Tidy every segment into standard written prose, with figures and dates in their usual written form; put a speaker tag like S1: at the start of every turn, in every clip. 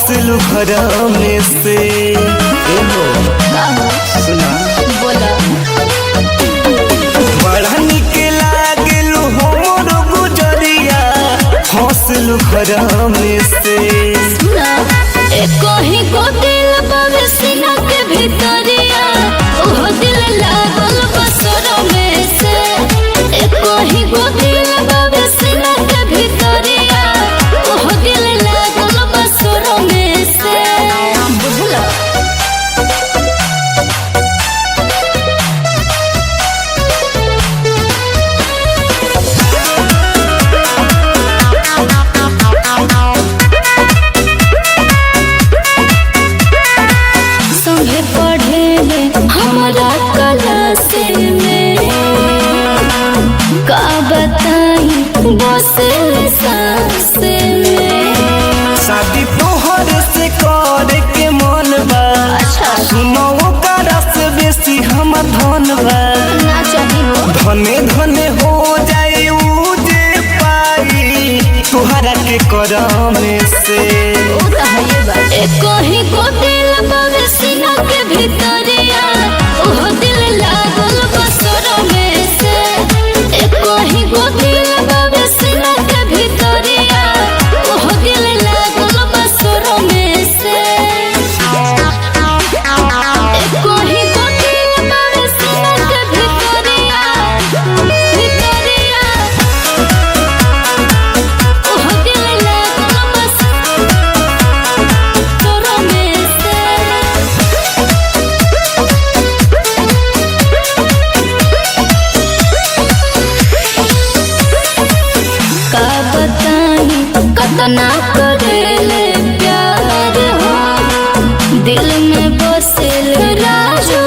S1: हौसलू घर में से सुना
S2: बोला
S1: बड़ा निक लागलू हमर गुजरिया हौसलू घर में से
S2: सुना एको ही को दिल बावे सीना के भीतरिया ओह दिल लागल बसरो में से एको ही को दिल बावे सीना के भीतरिया ओह दिल लागल बसरो में से बुझला संगे पढ़े हमारा क्लास में का बताई बसे सांस में
S1: शादी तोहर से करे के मन बा
S2: अच्छा
S1: सुनो ओकरा से बेसी हमर धन बा
S2: ना चाहिए
S1: धने धने हो जाए ऊ जे पाई तोहरा के करम से
S2: एको ही को दिल बावे सीना के भीतरिया ओह दिल लागल बसरो में से एको ही को दिल बावे सीना के भीतरिया ओह दिल लागल बसरो में से एको ही को दिल बावे सीना के भीतरिया ओह दिल लागल बसरो में से का बताई कतना करेले प्यार हो दिल में बसेल राजू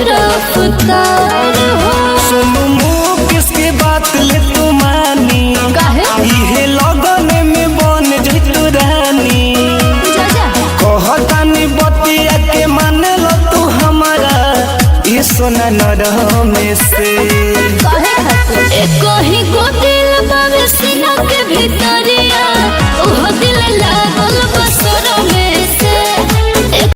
S2: रफ्तार हो
S1: सुनो मुँह किसके बात ले तू मानी
S2: काहे
S1: इहे लगन में बन जइतू रानी
S2: जा जा
S1: कहतानी बतिया के मान लो तू हमारा ये सोना नरम से
S2: काहे खातिर एको ही को दिल बावे सीना के भीतरिया